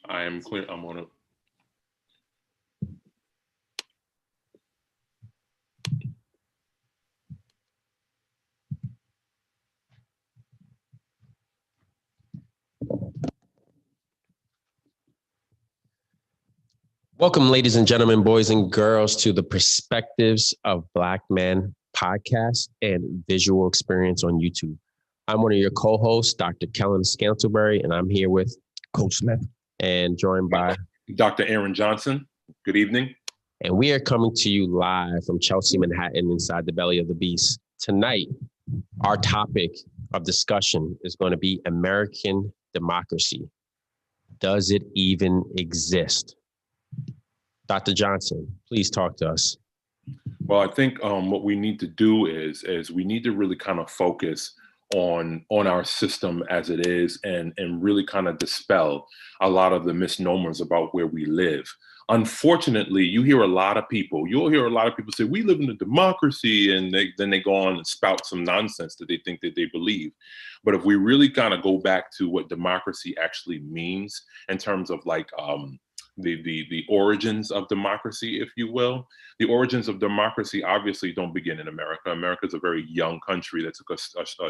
I am clear. I'm on it. Welcome, ladies and gentlemen, boys and girls, to the Perspectives of Black Men podcast and visual experience on YouTube. I'm one of your co-hosts, Dr. Kellen Scantlebury, and I'm here with Coach Smith and joined by Dr. Aaron Johnson. Good evening. And we are coming to you live from Chelsea, Manhattan, inside the belly of the beast. Tonight, our topic of discussion is going to be American democracy. Does it even exist? Dr. Johnson, please talk to us. Well, I think what we need to do is we need to really kind of focus on our system as it is and really kind of dispel a lot of the misnomers about where we live. Unfortunately, you'll hear a lot of people say, we live in a democracy, and then they go on and spout some nonsense that they think that they believe. But if we really kind of go back to what democracy actually means in terms of like the origins of democracy, if you will. The origins of democracy obviously don't begin in America. America is a very young country that took a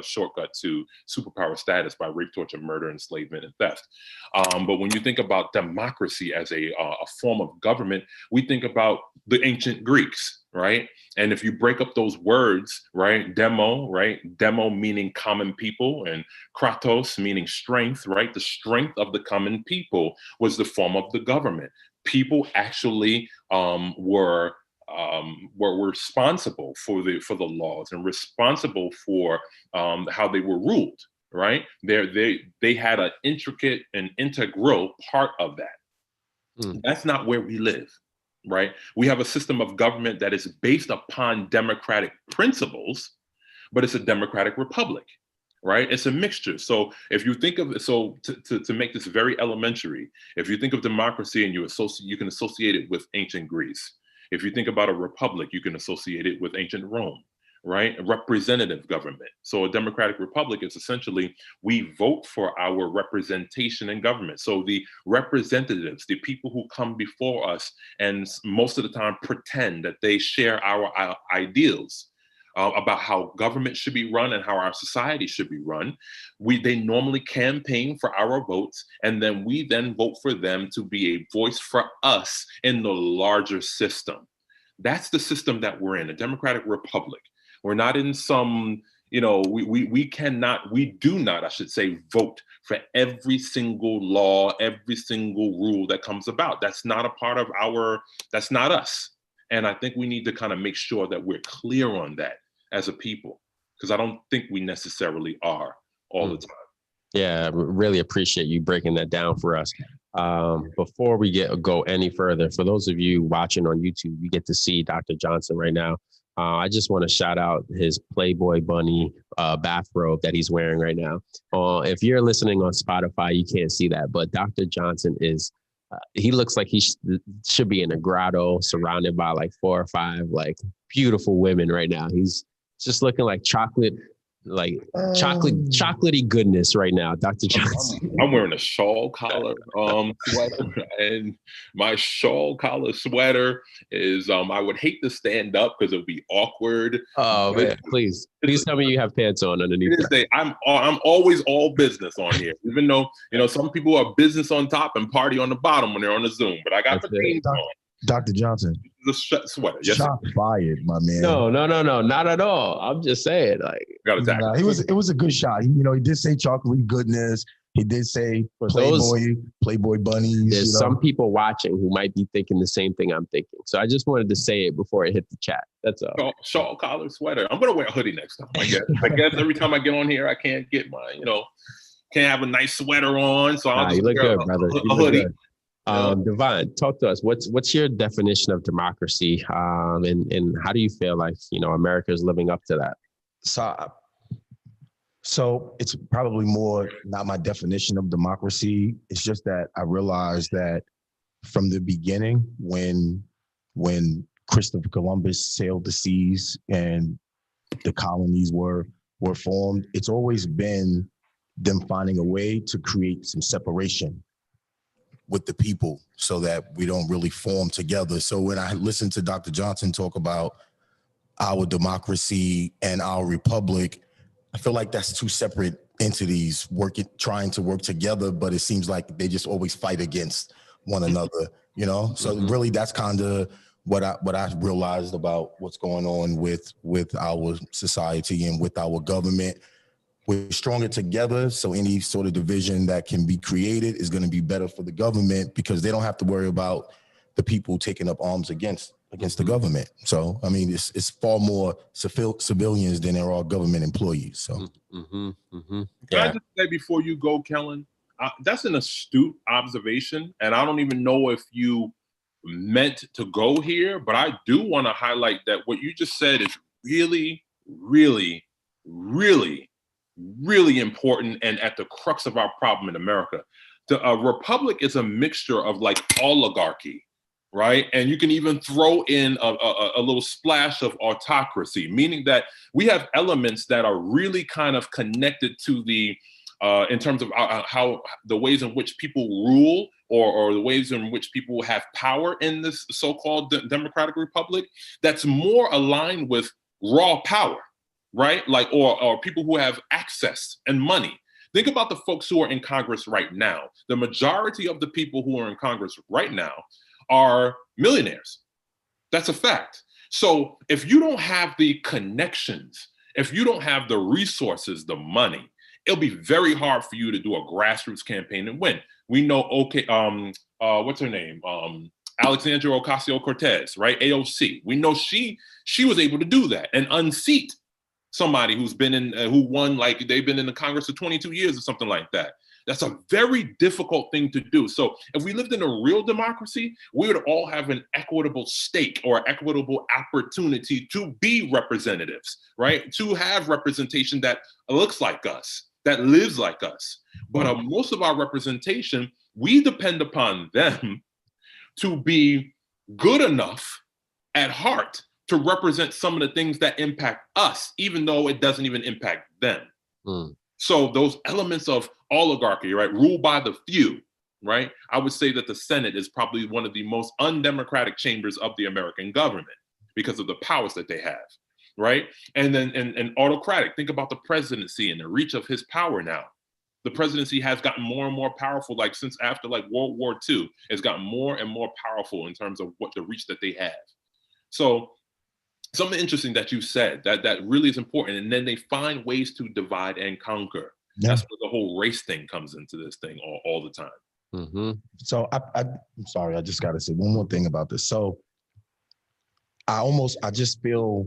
shortcut to superpower status by rape, torture, murder, enslavement, and theft. But when you think about democracy as a form of government, we think about the ancient Greeks, right? And if you break up those words, right? Demo meaning common people, and kratos meaning strength, right? The strength of the common people was the form of the government. People actually were responsible for the laws and responsible for how they were ruled, right? They had an intricate and integral part of that. That's not where we live. Right? We have a system of government that is based upon democratic principles, but it's a democratic republic, right? It's a mixture. So if you think of, to make this very elementary, if you think of democracy and you can associate it with ancient Greece. If you think about a republic, you can associate it with ancient Rome, right? A representative government. So a democratic republic is essentially, we vote for our representation in government. So the representatives, the people who come before us and most of the time pretend that they share our ideals about how government should be run and how our society should be run. They normally campaign for our votes, and then we vote for them to be a voice for us in the larger system. That's the system that we're in, a democratic republic. We're not in some, we do not, I should say, vote for every single law, every single rule that comes about. That's not a part of that's not us. And I think we need to kind of make sure that we're clear on that as a people, because I don't think we necessarily are all the time. Yeah, I really appreciate you breaking that down for us. Before we go any further, for those of you watching on YouTube, you get to see Dr. Johnson right now. I just want to shout out his Playboy bunny bathrobe that he's wearing right now. If you're listening on Spotify, you can't see that, but Dr. Johnson he looks like he should be in a grotto surrounded by like 4 or 5 like beautiful women right now. He's just looking like chocolatey goodness right now, Dr. Johnson. I'm wearing a shawl collar sweater, and my shawl collar sweater is I would hate to stand up because it would be awkward. Oh man, please tell me you have pants on underneath. I'm always all business on here, even though some people are business on top and party on the bottom when they're on the Zoom, but I got the things on. Dr. Johnson, the sweater. Yes, shot fired, my man. No, not at all. I'm just saying, like, it was a good shot. He did say chocolate goodness. He did say Playboy bunnies. There's some people watching who might be thinking the same thing I'm thinking. So I just wanted to say it before it hit the chat. That's all. Shawl collar sweater. I'm gonna wear a hoodie next time. I guess every time I get on here, I can't get my can't have a nice sweater on. So I'll just wear good, brother. A hoodie. Good. Divine, talk to us. What's your definition of democracy, and how do you feel like America is living up to that? So it's probably more not my definition of democracy. It's just that I realized that from the beginning, when Christopher Columbus sailed the seas and the colonies were formed, it's always been them finding a way to create some separation with the people so that we don't really form together. So when I listen to Dr. Johnson talk about our democracy and our republic, I feel like that's two separate entities trying to work together, but it seems like they just always fight against one another, you know? So really that's kind of what I realized about what's going on with our society and with our government. We're stronger together, so any sort of division that can be created is going to be better for the government because they don't have to worry about the people taking up arms against the government. So, I mean, it's far more civilians than there are government employees. So, Can I just say before you go, Kellen, that's an astute observation, and I don't even know if you meant to go here, but I do want to highlight that what you just said is really, really, really, really important and at the crux of our problem in America. The republic is a mixture of like oligarchy, right? And you can even throw in a little splash of autocracy, meaning that we have elements that are really kind of connected to the in terms of how the ways in which people rule or the ways in which people have power in this so-called democratic republic that's more aligned with raw power, right? Like, or people who have access and money. Think about the folks who are in Congress right now. The majority of the people who are in Congress right now are millionaires. That's a fact. So if you don't have the connections, if you don't have the resources, the money, it'll be very hard for you to do a grassroots campaign and win. We know, what's her name? Alexandria Ocasio-Cortez, right? AOC. We know she was able to do that and unseat somebody who's been who won, like they've been in the Congress for 22 years or something like that. That's a very difficult thing to do. So if we lived in a real democracy, we would all have an equitable stake or equitable opportunity to be representatives, right? To have representation that looks like us, that lives like us. But most of our representation, we depend upon them to be good enough at heart to represent some of the things that impact us, even though it doesn't even impact them. So those elements of oligarchy, right, ruled by the few, right? I would say that the Senate is probably one of the most undemocratic chambers of the American government because of the powers that they have, right? And then and autocratic, think about the presidency and the reach of his power now. The presidency has gotten more and more powerful, like since after like World War II, it's gotten more and more powerful in terms of what the reach that they have. So something interesting that you said that really is important. And then they find ways to divide and conquer. Yeah. That's where the whole race thing comes into this thing all the time. So I'm sorry, I just got to say one more thing about this. So I just feel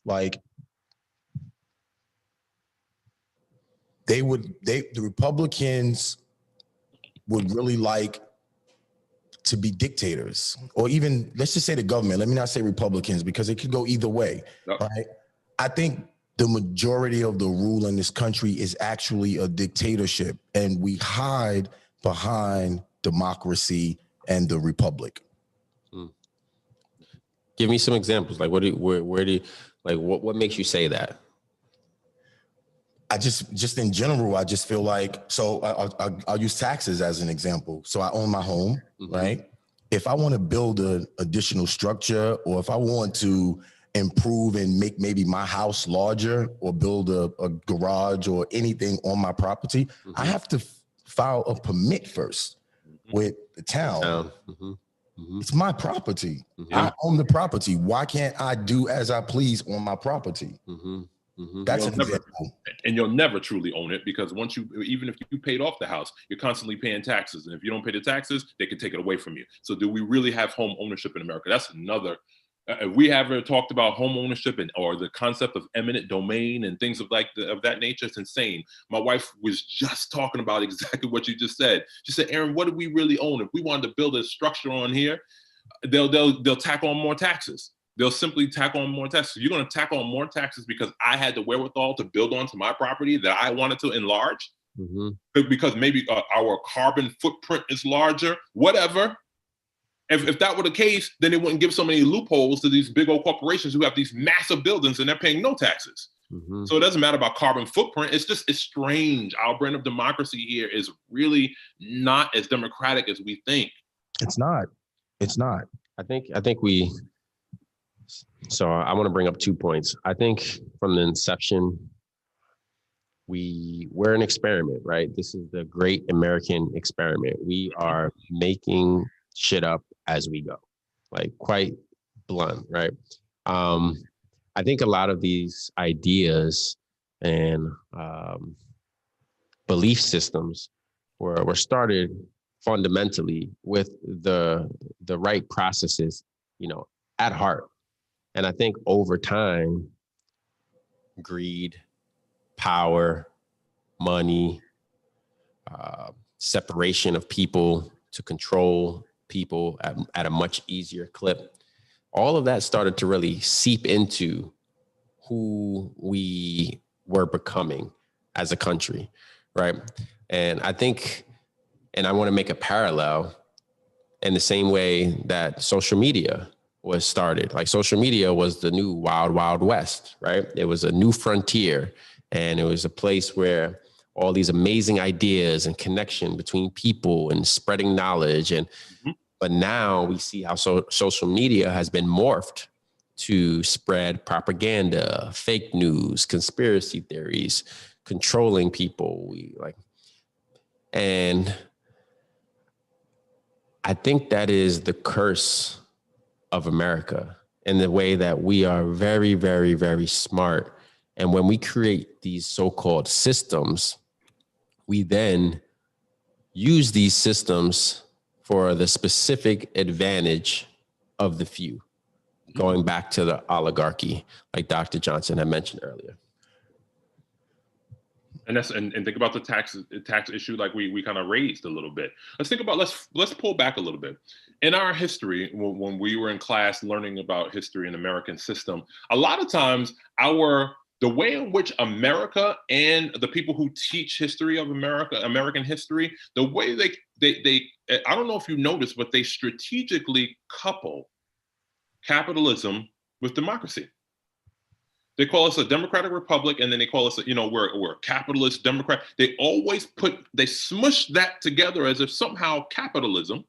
like the Republicans would really like to be dictators, or even let's just say the government. Let me not say Republicans because it could go either way, right? I think the majority of the rule in this country is actually a dictatorship, and we hide behind democracy and the republic. Give me some examples. Like, what makes you say that? I just in general, I just feel like, so I'll use taxes as an example. So I own my home, right? If I want to build an additional structure, or if I want to improve and make maybe my house larger, or build a garage or anything on my property, I have to file a permit first with the town. It's my property. I own the property. Why can't I do as I please on my property? That's an example. And you'll never truly own it, because once even if you paid off the house, you're constantly paying taxes. And if you don't pay the taxes, they can take it away from you. So do we really have home ownership in America? That's another. We haven't talked about home ownership or the concept of eminent domain and things of that nature. It's insane. My wife was just talking about exactly what you just said. She said, Aaron, what do we really own? If we wanted to build a structure on here, they'll tack on more taxes. They'll simply tack on more taxes. You're going to tack on more taxes because I had the wherewithal to build onto my property that I wanted to enlarge, because maybe our carbon footprint is larger, whatever. If that were the case, then it wouldn't give so many loopholes to these big old corporations who have these massive buildings and they're paying no taxes. Mm-hmm. So it doesn't matter about carbon footprint. It's strange. Our brand of democracy here is really not as democratic as we think. It's not. I think so I want to bring up 2 points. I think from the inception, we're an experiment, right? This is the great American experiment. We are making shit up as we go, like quite blunt, right? I think a lot of these ideas and belief systems were started fundamentally with the right processes, at heart. And I think over time, greed, power, money, separation of people to control people at a much easier clip, all of that started to really seep into who we were becoming as a country, right? And I think, and I want to make a parallel in the same way that social media was started. Like social media was the new wild, wild west, right? It was a new frontier, and it was a place where all these amazing ideas and connection between people and spreading knowledge. And but now we see how social media has been morphed to spread propaganda, fake news, conspiracy theories, controlling people. And I think that is the curse of America, in the way that we are very, very, very smart. And when we create these so-called systems, we then use these systems for the specific advantage of the few, going back to the oligarchy, like Dr. Johnson had mentioned earlier. And think about the tax issue, like we kind of raised a little bit. Let's pull back a little bit. In our history, when we were in class learning about history and American system, a lot of times the way in which America and the people who teach history of American history, the way they I don't know if you noticed, but they strategically couple capitalism with democracy. They call us a democratic republic, and then they call us, we're a capitalist democrat. They smush that together as if somehow capitalism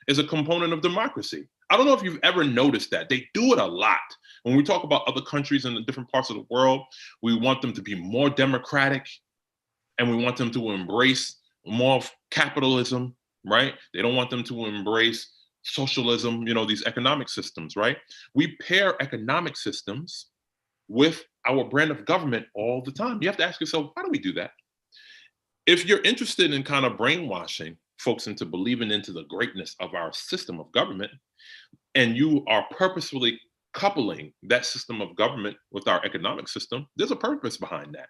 is a component of democracy. I don't know if you've ever noticed that. They do it a lot. When we talk about other countries in the different parts of the world, we want them to be more democratic, and we want them to embrace more of capitalism, right? They don't want them to embrace socialism, these economic systems, right? We pair economic systems with our brand of government all the time. You have to ask yourself, why do we do that? If you're interested in kind of brainwashing folks into believing into the greatness of our system of government, and you are purposefully coupling that system of government with our economic system, there's a purpose behind that.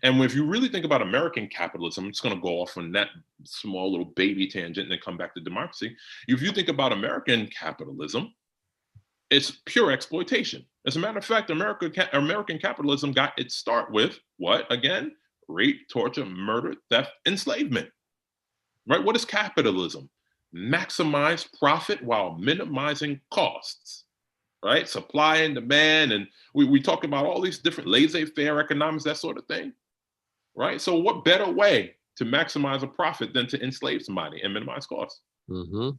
And if you really think about American capitalism, I'm just going to go off on that small little baby tangent and then come back to democracy. If you think about American capitalism, it's pure exploitation. As a matter of fact, American capitalism got its start with what? Again, rape, torture, murder, theft, enslavement. Right? What is capitalism? Maximize profit while minimizing costs. Right? Supply and demand, and we talk about all these different laissez-faire economics, that sort of thing. Right? So what better way to maximize a profit than to enslave somebody and minimize costs? Mm-hmm.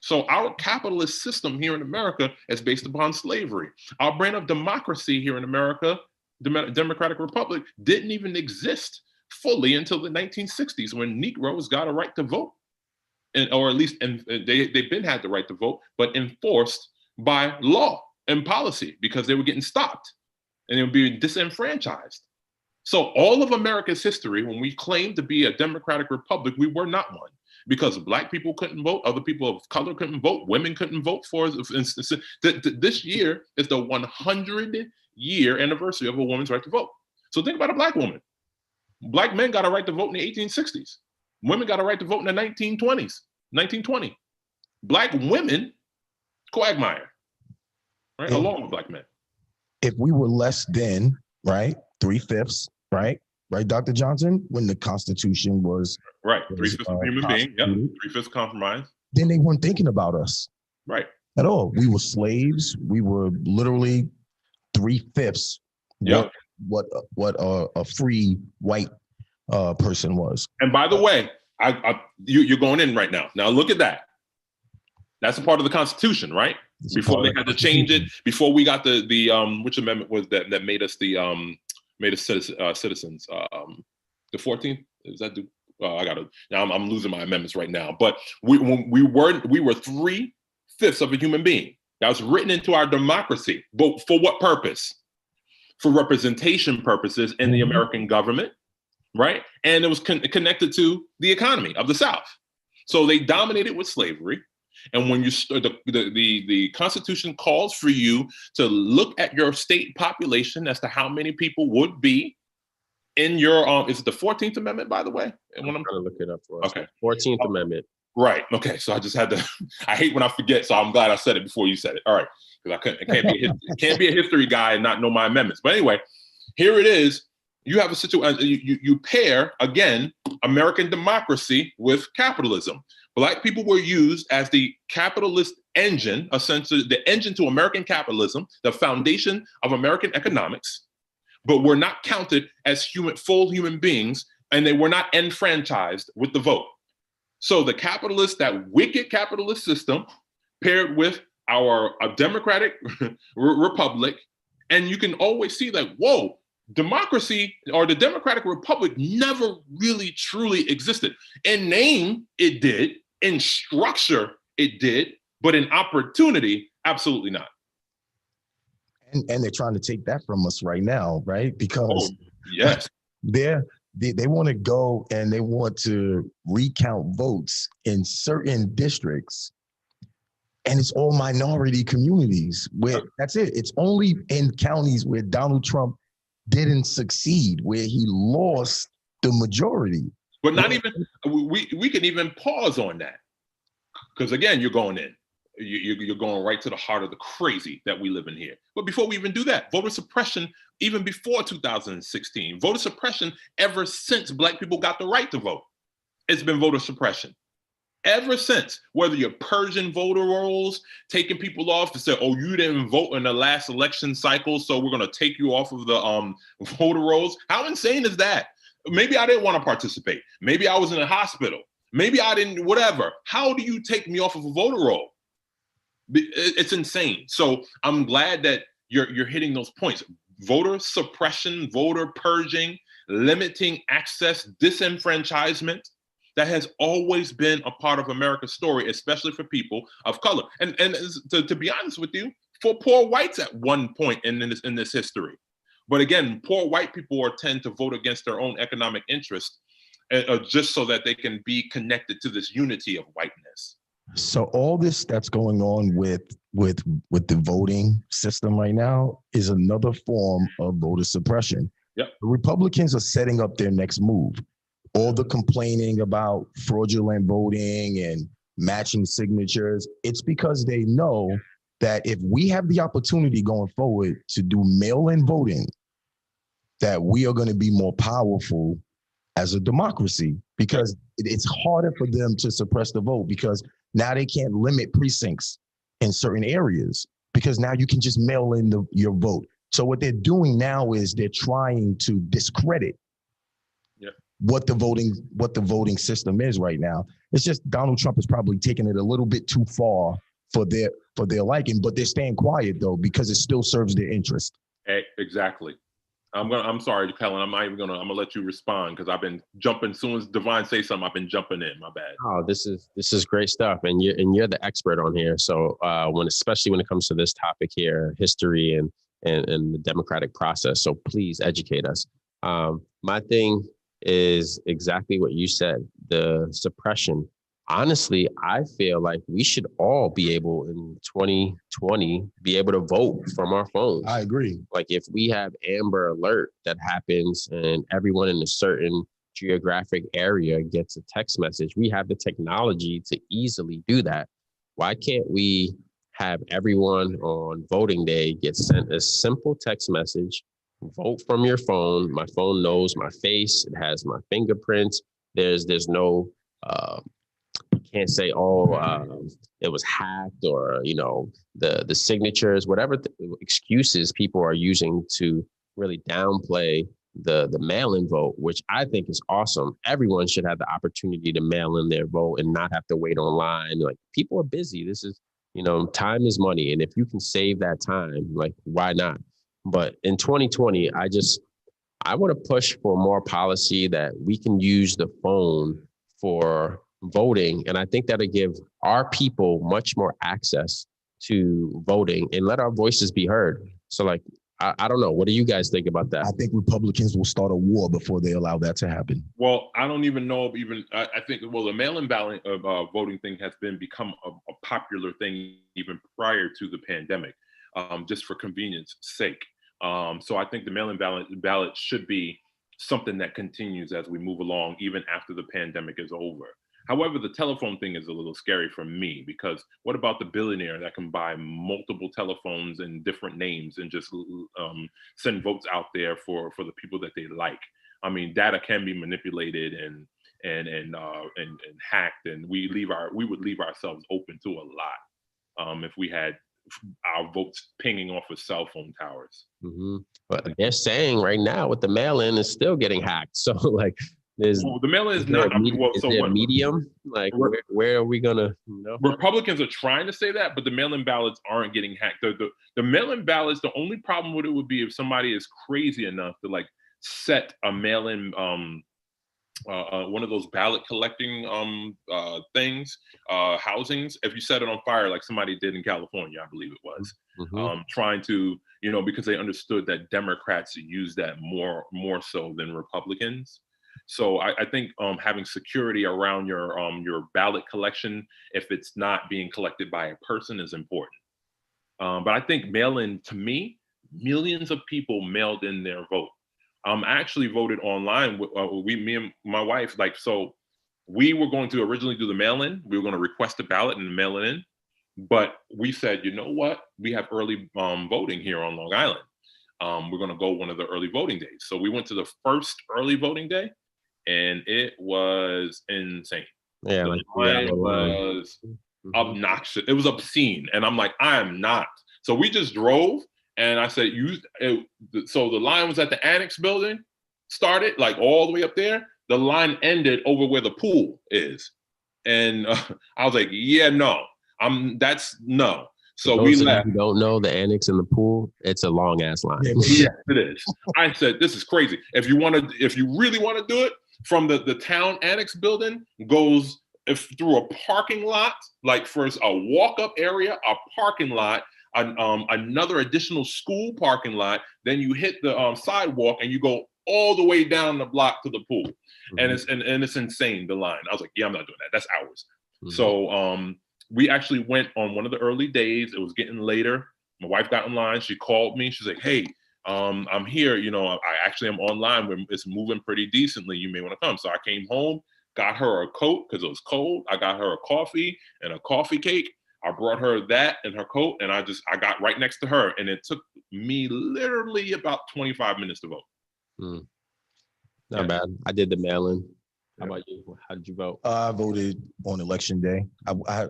So our capitalist system here in America is based upon slavery. Our brand of democracy here in America, Democratic Republic, didn't even exist fully until the 1960s, when Negroes got a right to vote, or at least they've been had the right to vote, but enforced by law and policy because they were getting stopped and they were being disenfranchised. So all of America's history, when we claimed to be a democratic republic, we were not one. Because Black people couldn't vote, other people of color couldn't vote, women couldn't vote. For instance, this year is the 100-year anniversary of a woman's right to vote. So think about a Black woman. Black men got a right to vote in the 1860s. Women got a right to vote in the 1920. Black women, quagmire, right? Along with Black men. If we were less than, right, 3/5, right, Dr. Johnson, when the Constitution was right, 3/5 of human being, yeah, 3/5 compromise. Then they weren't thinking about us, right, at all. We were slaves. We were literally 3/5. Yeah, a free white person was. And by the way, you're going in right now. Now look at that. That's a part of the Constitution, right? Before they had to change it, before we got the which amendment was that made us citizens? The 14th? Is that I gotta now I'm losing my amendments right now. But we were 3/5 of a human being. That was written into our democracy. But for what purpose? For representation purposes in the American government, right? And it was connected to the economy of the South. So they dominated with slavery. And when the Constitution calls for you to look at your state population as to how many people would be in your is it the 14th Amendment, by the way? And when I'm trying to look it up for us. Okay. 14th Amendment. Right. Okay. So I just had to. I hate when I forget. So I'm glad I said it before you said it. All right. Because I can't be a history guy and not know my amendments. But anyway, here it is. You have a situation. You pair again American democracy with capitalism. Black people were used as the capitalist engine, essentially the engine to American capitalism, the foundation of American economics, but were not counted as full human beings, and they were not enfranchised with the vote. So that wicked capitalist system paired with our democratic republic, and you can always see that, whoa, democracy or the Democratic Republic never really truly existed. In name, it did. In structure, it did. But in opportunity, absolutely not. And they're trying to take that from us right now, right? Because yes, they want to go and they want to recount votes in certain districts. And it's all minority communities where that's it. It's only in counties where Donald Trump didn't succeed, where he lost the majority. But not even, we can even pause on that. Because again, you're going in. You're going right to the heart of the crazy that we live in here. But before we even do that, voter suppression, even before 2016, voter suppression ever since Black people got the right to vote, it's been voter suppression. Ever since, whether you're purging voter rolls, taking people off to say, oh, you didn't vote in the last election cycle, so we're going to take you off of the voter rolls. How insane is that? Maybe I didn't want to participate. Maybe I was in a hospital. Maybe I didn't, whatever. How do you take me off of a voter roll? It's insane. So I'm glad that you're hitting those points. Voter suppression, voter purging, limiting access, disenfranchisement. That has always been a part of America's story, especially for people of color. And to be honest with you, for poor whites at one point in this history. But again, poor white people tend to vote against their own economic interest just so that they can be connected to this unity of whiteness. So all this that's going on with the voting system right now is another form of voter suppression. Yep. The Republicans are setting up their next move. All the complaining about fraudulent voting and matching signatures, it's because they know that if we have the opportunity going forward to do mail-in voting, that we are going to be more powerful as a democracy, because it's harder for them to suppress the vote, because now they can't limit precincts in certain areas, because now you can just mail in your vote. So what they're doing now is they're trying to discredit what the voting system is right now. It's just Donald Trump is probably taking it a little bit too far for their liking, but they're staying quiet though, because it still serves their interest. Exactly. I'm sorry, Kellen. I'm gonna let you respond, because I've been jumping. As soon as Divine says something, I've been jumping in. My bad. Oh, this is great stuff, and you're the expert on here. So especially when it comes to this topic here, history and the democratic process. So please educate us. My thing is exactly what you said, the suppression. Honestly, I feel like we should all be able in 2020 be able to vote from our phones. I agree. Like if we have Amber Alert that happens and everyone in a certain geographic area gets a text message, we have the technology to easily do that. Why can't we have everyone on voting day get sent a simple text message? Vote from your phone. My phone knows my face. It has my fingerprints. There's no, you can't say, it was hacked, or, the signatures, whatever excuses people are using to really downplay the mail-in vote, which I think is awesome. Everyone should have the opportunity to mail in their vote and not have to wait online. Like, people are busy. This is, time is money. And if you can save that time, like, why not? But in 2020, I want to push for more policy that we can use the phone for voting. And I think that'll give our people much more access to voting and let our voices be heard. So, like, I don't know. What do you guys think about that? I think Republicans will start a war before they allow that to happen. Well, I don't even know if I think, the mail-in ballot voting thing has become a popular thing even prior to the pandemic, just for convenience sake. So I think the mail-in ballot should be something that continues as we move along, even after the pandemic is over. However, the telephone thing is a little scary for me, because what about the billionaire that can buy multiple telephones and different names and just send votes out there for the people that they like? I mean, data can be manipulated and hacked, and we would leave ourselves open to a lot if we had our votes pinging off of cell phone towers. Mm-hmm. But they're saying right now with the mail-in is still getting hacked. So, like, the mail-in is not. Is there a medium? Like, where are we gonna? Republicans are trying to say that, but the mail-in ballots aren't getting hacked. The mail-in ballots. The only problem with it would be if somebody is crazy enough to like set a mail-in one of those ballot collecting things, housings. If you set it on fire, like somebody did in California, I believe it was, trying to, because they understood that Democrats use that more so than Republicans. So I think having security around your ballot collection, if it's not being collected by a person, is important. But I think mail-in, to me, millions of people mailed in their vote. I actually voted online. Me and my wife, so we were going to originally do the mail-in. We were going to request a ballot and mail it in. But we said, you know what? We have early voting here on Long Island. We're going to go one of the early voting days. So we went to the first early voting day, and it was insane. Yeah, the line was obnoxious. It was obscene. And I'm like, I am not. So we just drove. And I said, so the line was at the Annex building, started like all the way up there. The line ended over where the pool is. And I was like, yeah, no, that's no. So we left. If you don't know the Annex and the pool, it's a long ass line. Yeah, it is. I said, this is crazy. If you really want to do it, from the town Annex building goes through a parking lot, like first a walk-up area, a parking lot, another additional school parking lot, then you hit the sidewalk and you go all the way down the block to the pool. And it's insane, the line. I was like, yeah, I'm not doing that. That's hours. So we actually went on one of the early days. It was getting later. My wife got in line. She called me. She's like, hey, I'm here. I actually am online. It's moving pretty decently. You may want to come. So I came home, got her a coat because it was cold. I got her a coffee and a coffee cake. I brought her that and her coat, and I got right next to her, and it took me literally about 25 minutes to vote. Not bad. I did the mail-in. How about you? How did you vote? I voted on election day.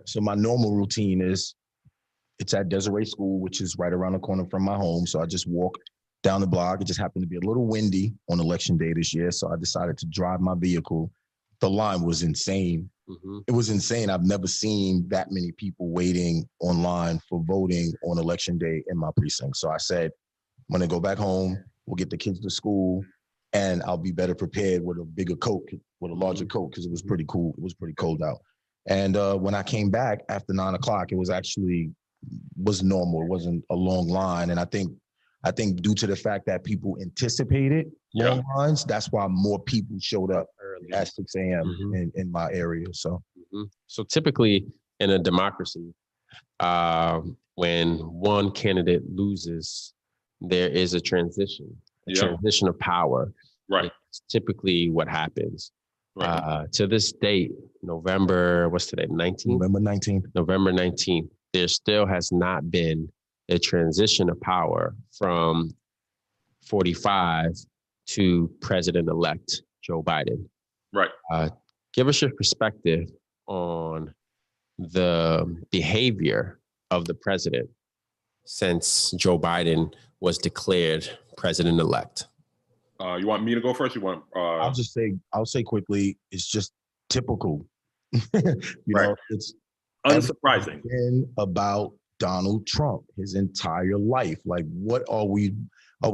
So my normal routine is, it's at Desiree School, which is right around the corner from my home. So I just walk down the block. It just happened to be a little windy on election day this year, so I decided to drive my vehicle. The line was insane. It was insane. I've never seen that many people waiting online for voting on election day in my precinct. So I said, I'm going to go back home. We'll get the kids to school, and I'll be better prepared with a bigger coat, with a larger coat, because it was pretty cool. It was pretty cold out. And when I came back after 9 o'clock, it was normal. It wasn't a long line. And I think due to the fact that people anticipated long lines, that's why more people showed up early at 6 a.m. in my area. So typically in a democracy, when one candidate loses, there is a transition of power. Right. It's typically what happens. Right. To this date, what's today, 19th? November 19th, there still has not been a transition of power from 45 to President-elect Joe Biden. Right. Give us your perspective on the behavior of the president since Joe Biden was declared president-elect? You want me to go first? You want? I'll say quickly. It's just typical. Right. It's unsurprising. Been about Donald Trump his entire life. Like, what are we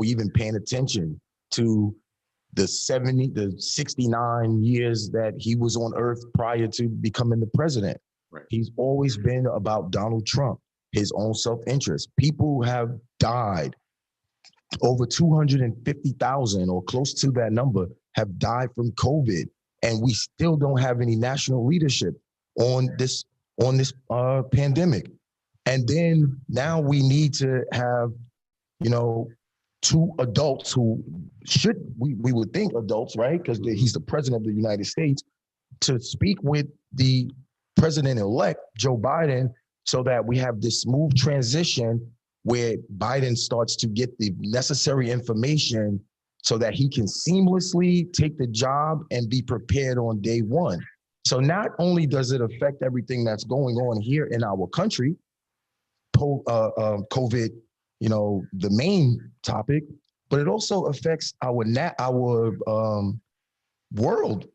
even paying attention to? The 69 years that he was on earth prior to becoming the president. Right. He's always been about Donald Trump, his own self-interest. People have died. Over 250,000 or close to that number have died from COVID. And we still don't have any national leadership on this pandemic. And then now we need to have, two adults who we would think adults, right? Because he's the president of the United States, to speak with the president-elect, Joe Biden, so that we have this smooth transition where Biden starts to get the necessary information so that he can seamlessly take the job and be prepared on day one. So not only does it affect everything that's going on here in our country, COVID, the main topic, but it also affects our world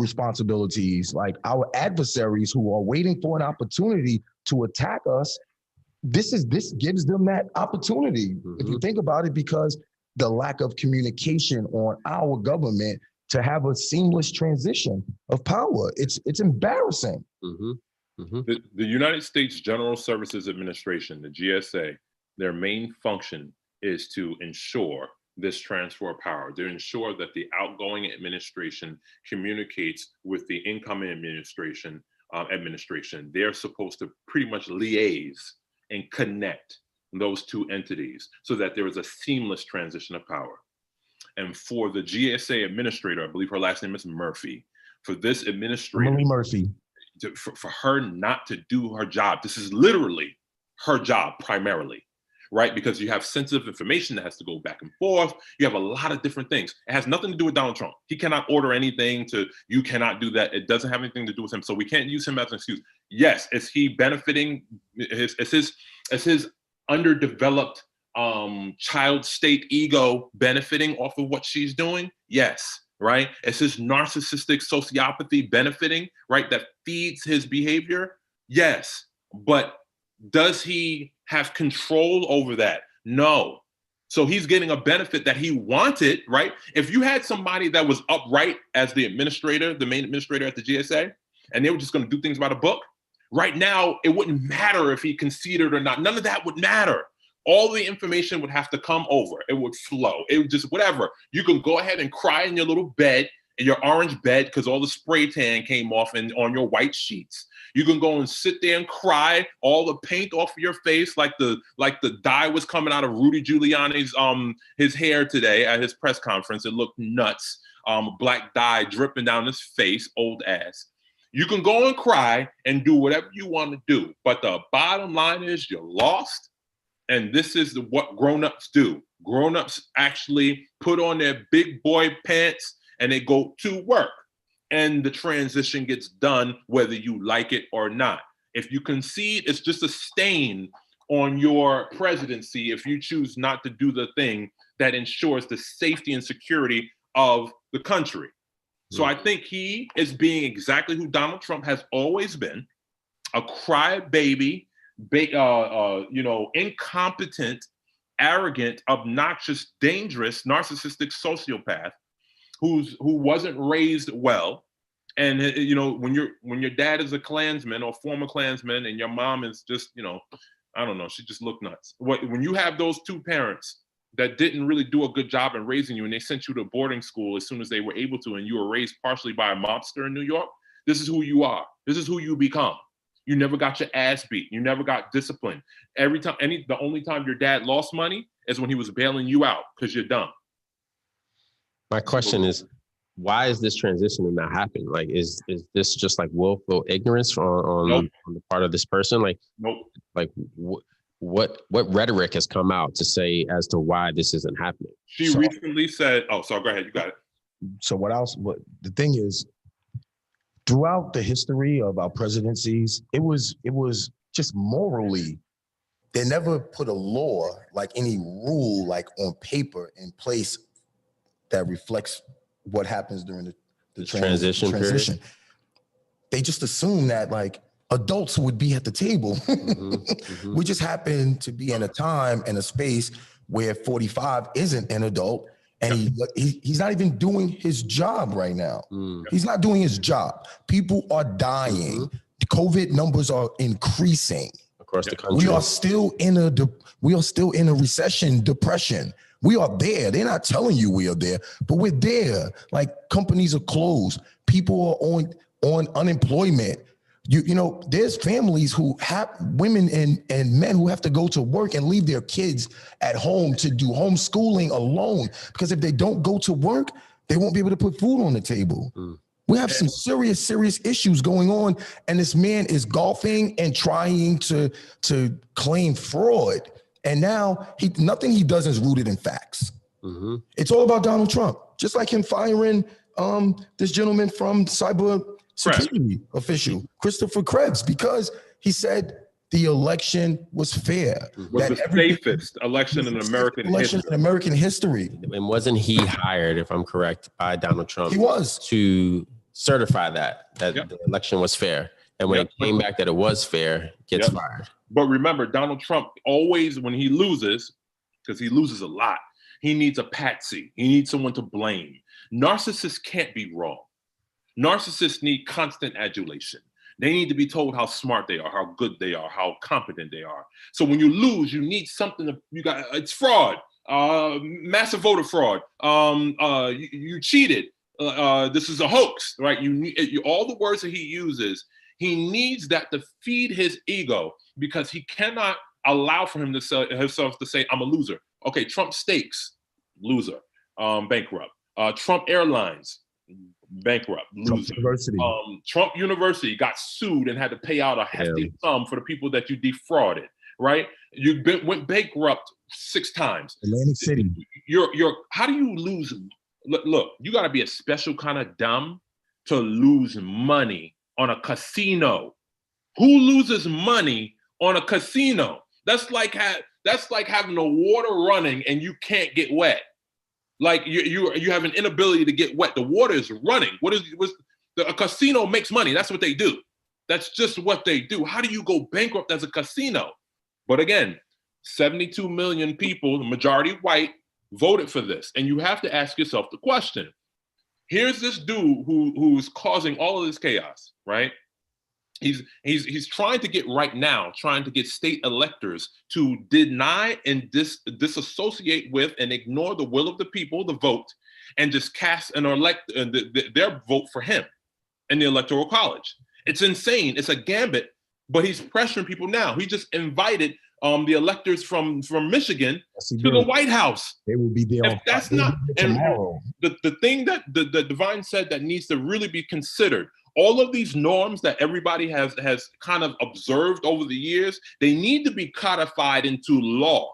responsibilities, like our adversaries who are waiting for an opportunity to attack us. This gives them that opportunity, if you think about it, because the lack of communication on our government to have a seamless transition of power. It's embarrassing. The United States General Services Administration, the GSA, their main function is to ensure this transfer of power, to ensure that the outgoing administration communicates with the incoming administration. They're supposed to pretty much liaise and connect those two entities so that there is a seamless transition of power. And for the GSA administrator, I believe her last name is Murphy, for this administrator, Emily Murphy, for her not to do her job, this is literally her job primarily, right? Because you have sensitive information that has to go back and forth. You have a lot of different things. It has nothing to do with Donald Trump. He cannot order anything you cannot do that. It doesn't have anything to do with him. So we can't use him as an excuse. Yes, is he benefiting? Is his underdeveloped child state ego benefiting off of what she's doing? Yes, right? Is his narcissistic sociopathy benefiting, right? That feeds his behavior? Yes, but does he have control over that? No. So he's getting a benefit that he wanted, right? If you had somebody that was upright as the administrator, the main administrator at the GSA, and they were just going to do things by the book, right now, it wouldn't matter if he conceded or not. None of that would matter. All the information would have to come over. It would flow. It would just, whatever. You can go ahead and cry in your little bed, in your orange bed, because all the spray tan came off and on your white sheets. You can go and sit there and cry, all the paint off of your face, like the dye was coming out of Rudy Giuliani's his hair today at his press conference. It looked nuts. Black dye dripping down his face, old ass. You can go and cry and do whatever you want to do, but the bottom line is you're lost. And this is what grown-ups do. Grown-ups actually put on their big boy pants and they go to work. And the transition gets done whether you like it or not. If you concede, it's just a stain on your presidency if you choose not to do the thing that ensures the safety and security of the country. So I think he is being exactly who Donald Trump has always been, a crybaby, incompetent, arrogant, obnoxious, dangerous, narcissistic sociopath who wasn't raised well. And when your dad is a Klansman or former Klansman and your mom is just, I don't know, she just looked nuts. When you have those two parents that didn't really do a good job in raising you and they sent you to boarding school as soon as they were able to, and you were raised partially by a mobster in New York, this is who you are. This is who you become. You never got your ass beat. You never got disciplined. The only time your dad lost money is when he was bailing you out because you're dumb. My question is, why is this transition not happening? Like, is this just like willful ignorance on the part of this person? Like, nope. Like what rhetoric has come out to say as to why this isn't happening? She recently said, go ahead, you got it. So what the thing is, throughout the history of our presidencies, it was just morally they never put a law, like any rule, like on paper in place that reflects what happens during the transition period. They just assume that like adults would be at the table. We just happen to be in a time and a space where 45 isn't an adult, and he's not even doing his job right now. He's not doing his job. People are dying. The COVID numbers are increasing across the country. We are still in a recession, depression. We are there. They're not telling you we are there, but we're there. Like, companies are closed. People are on unemployment. You know, there's families who have women and men who have to go to work and leave their kids at home to do homeschooling alone, because if they don't go to work, they won't be able to put food on the table. We have some serious issues going on, and this man is golfing and trying to claim fraud. And now nothing he does is rooted in facts. It's all about Donald Trump, just like him firing this gentleman from cyber security official, Christopher Krebs, because he said the election was fair. Was the safest election in American history. And wasn't he hired, if I'm correct, by Donald Trump? He was. To certify that the election was fair. And when it came back that it was fair, gets fired. But remember, Donald Trump always, when he loses, because he loses a lot, he needs a patsy. He needs someone to blame. Narcissists can't be wrong. Narcissists need constant adulation. They need to be told how smart they are, how good they are, how competent they are. So when you lose, you need something it's fraud, massive voter fraud. You cheated. This is a hoax, right? All the words that he uses, he needs that to feed his ego, because he cannot allow for himself to say, I'm a loser. Okay, Trump Steaks, loser, bankrupt. Trump Airlines, bankrupt, loser. Trump University got sued and had to pay out a hefty sum for the people that you defrauded, right? You went bankrupt 6 times. Atlantic City. How do you lose? Look, you got to be a special kind of dumb to lose money on a casino. Who loses money on a casino? That's like having the water running and you can't get wet. Like you have an inability to get wet. The water is running. A casino makes money. That's what they do. That's just what they do. How do you go bankrupt as a casino? But again, 72 million people, the majority white, voted for this. And you have to ask yourself the question. Here's this dude who's causing all of this chaos, right? He's trying to get state electors to deny and disassociate with and ignore the will of the people, the vote, and just cast and elect their vote for him in the Electoral College. It's insane. It's a gambit, but he's pressuring people now. He just invited the electors from Michigan to the White House. They will be there. If that's not tomorrow. The thing that the Divine said that needs to really be considered. All of these norms that everybody has kind of observed over the years, they need to be codified into law.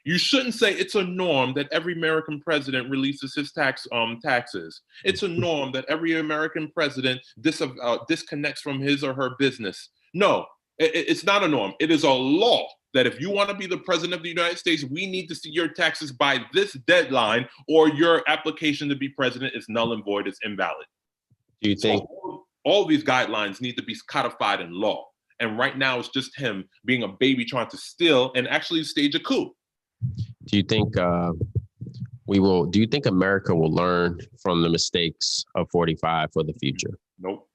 You shouldn't say it's a norm that every American president releases his taxes. It's a norm that every American president disconnects from his or her business. No, it's not a norm. It is a law that if you want to be the president of the United States, we need to see your taxes by this deadline, or your application to be president is null and void, it's invalid. Do you think all these guidelines need to be codified in law? And right now it's just him being a baby trying to steal and actually stage a coup. Do you think do you think America will learn from the mistakes of 45 for the future? Nope.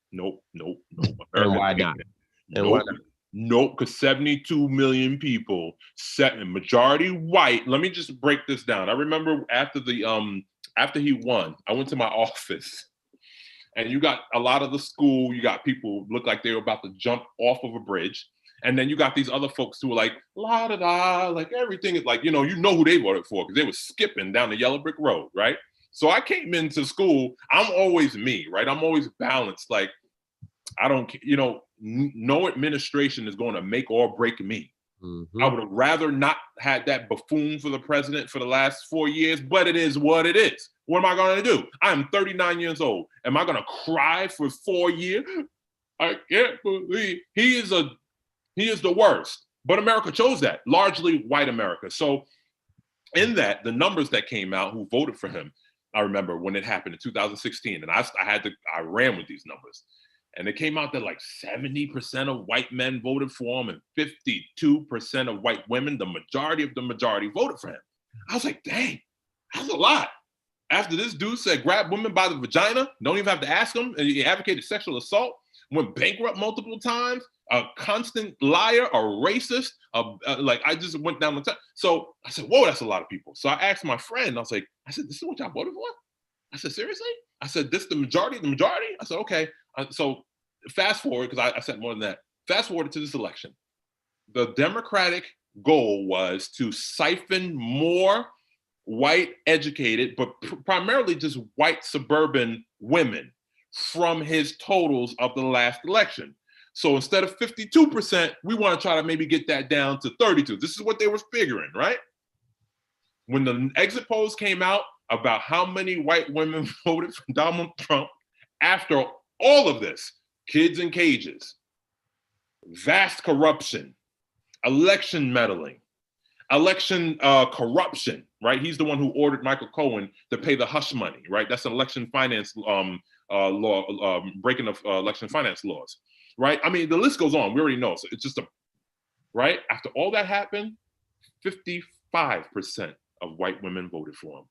And why not? Nope, because 72 million people, majority white. Let me just break this down. I remember after he won, I went to my office, and you got a lot of the school, you got people look like they were about to jump off of a bridge. And then you got these other folks who were like, la da da, like everything is like, you know who they voted for, because they were skipping down the yellow brick road, right? So I came into school, I'm always me, right? I'm always balanced. Like, I don't, no administration is going to make or break me. I would have rather not had that buffoon for the president for the last 4 years, but it is what it is. What am I going to do? I'm 39 years old. Am I going to cry for 4 years? I can't believe he is the worst. But America chose that, largely white America. So in that, the numbers that came out who voted for him, I remember when it happened in 2016, and I ran with these numbers. And it came out that like 70% of white men voted for him and 52% of white women, the majority of the majority, voted for him. I was like, dang, that's a lot. After this dude said, grab women by the vagina, don't even have to ask them, and he advocated sexual assault, went bankrupt multiple times, a constant liar, a racist, like I just went down the top. So I said, whoa, that's a lot of people. So I asked my friend, I said, this is what y'all voted for? I said, seriously? I said, this the majority of the majority? I said, okay. So fast forward, because I said more than that, fast forward to this election. The Democratic goal was to siphon more white educated, but primarily just white suburban women from his totals of the last election. So instead of 52%, we want to try to maybe get that down to 32. This is what they were figuring, right? When the exit polls came out about how many white women voted for Donald Trump after all of this, kids in cages, vast corruption, election meddling, election corruption, right? He's the one who ordered Michael Cohen to pay the hush money, right? That's an election finance law, breaking of election finance laws, right? I mean, the list goes on. We already know. So it's just right? After all that happened, 55% of white women voted for him.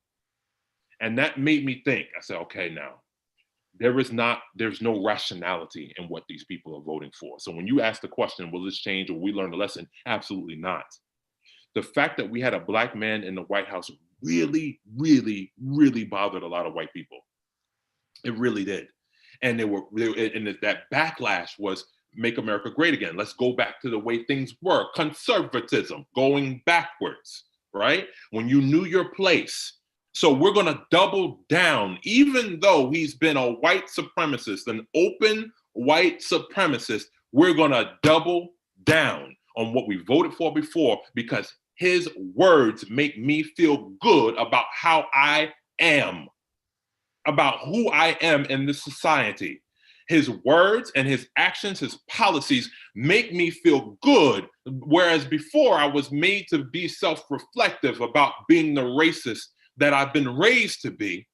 And that made me think. I said, okay, now, there's no rationality in what these people are voting for. So when you ask the question, will this change or will we learn a lesson? Absolutely not. The fact that we had a Black man in the White House really, really, really bothered a lot of white people. It really did. And that backlash was make America great again. Let's go back to the way things were. Conservatism, going backwards, right? When you knew your place. So we're going to double down, even though he's been a white supremacist, an open white supremacist, we're going to double down on what we voted for before, because his words make me feel good about how I am, about who I am in this society. His words and his actions, his policies make me feel good. Whereas before I was made to be self-reflective about being the racist that I've been raised to be.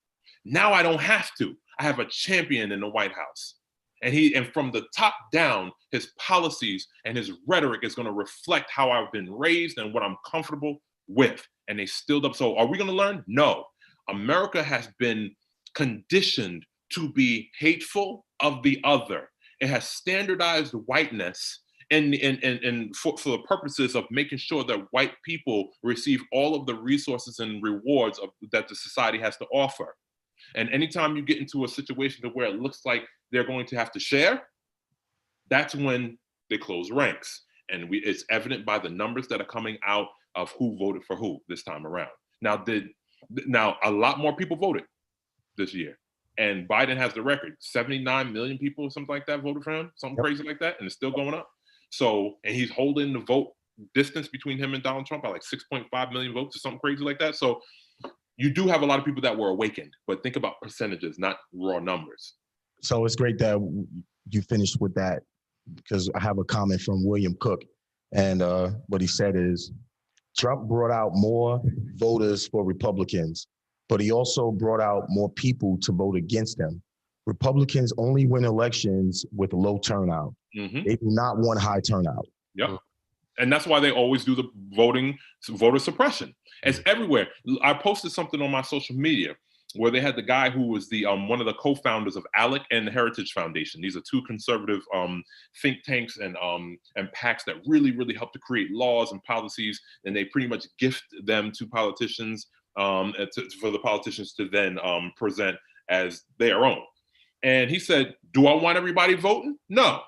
Now I don't have to. I have a champion in the White House. And from the top down, his policies and his rhetoric is going to reflect how I've been raised and what I'm comfortable with. And they still up. So are we going to learn? No. America has been conditioned to be hateful of the other. It has standardized whiteness and for the purposes of making sure that white people receive all of the resources and rewards that the society has to offer. And anytime you get into a situation to where it looks like they're going to have to share, that's when they close ranks. And it's evident by the numbers that are coming out of who voted for who this time around. Now a lot more people voted this year. And Biden has the record. 79 million people, something like that, voted for him, something crazy like that, and it's still going up. So, and he's holding the vote distance between him and Donald Trump by like 6.5 million votes or something crazy like that. So you do have a lot of people that were awakened, but think about percentages, not raw numbers. So it's great that you finished with that, because I have a comment from William Cook. And what he said is, Trump brought out more voters for Republicans, but he also brought out more people to vote against them. Republicans only win elections with low turnout. Mm-hmm. They do not want high turnout. Yep. And that's why they always do the voter suppression. It's everywhere. I posted something on my social media where they had the guy who was the one of the co-founders of ALEC and the Heritage Foundation. These are two conservative think tanks and PACs that really, really help to create laws and policies, and they pretty much gift them to politicians for the politicians to then present as their own. And he said, do I want everybody voting? No.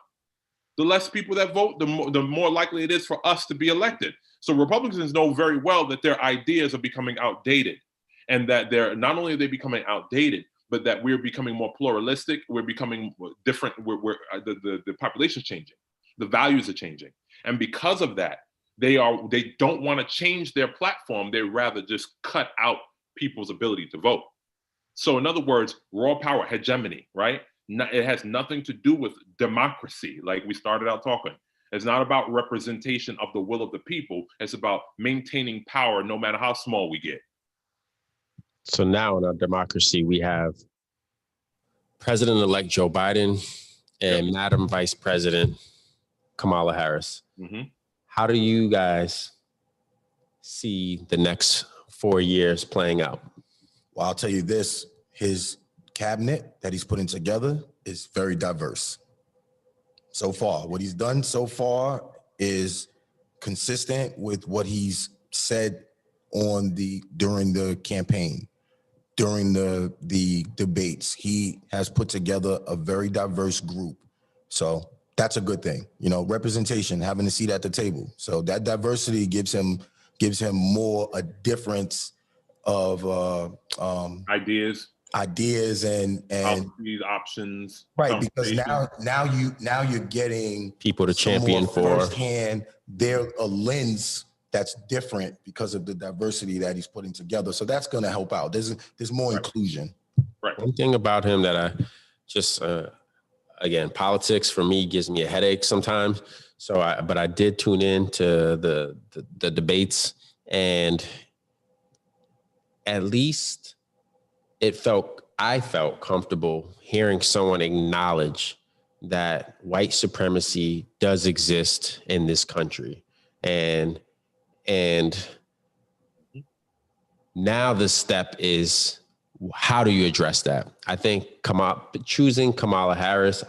The less people that vote, the more likely it is for us to be elected. So Republicans know very well that their ideas are becoming outdated, and that they're not only are they becoming outdated, but that we're becoming more pluralistic. We're becoming different. The population's changing. The values are changing. And because of that, they don't want to change their platform. They rather just cut out people's ability to vote. So in other words, raw power, hegemony, right? It has nothing to do with democracy, like we started out talking. It's not about representation of the will of the people. It's about maintaining power no matter how small we get. So now in our democracy, we have President-elect Joe Biden and Madam Vice President Kamala Harris. Mm-hmm. How do you guys see the next 4 years playing out? Well, I'll tell you this, his cabinet that he's putting together is very diverse. So far, what he's done so far is consistent with what he's said during the campaign, during the debates. He has put together a very diverse group. So that's a good thing. You know, representation, having a seat at the table. So that diversity gives him more a difference of ideas and these options, right, because now you're getting people to champion for firsthand. They're a lens that's different because of the diversity that he's putting together. So that's going to help out. There's more inclusion. Right. One thing about him that I just again, politics for me gives me a headache sometimes. But I did tune in to the debates, and at least I felt comfortable hearing someone acknowledge that white supremacy does exist in this country. And now the step is, how do you address that? I think choosing Kamala Harris,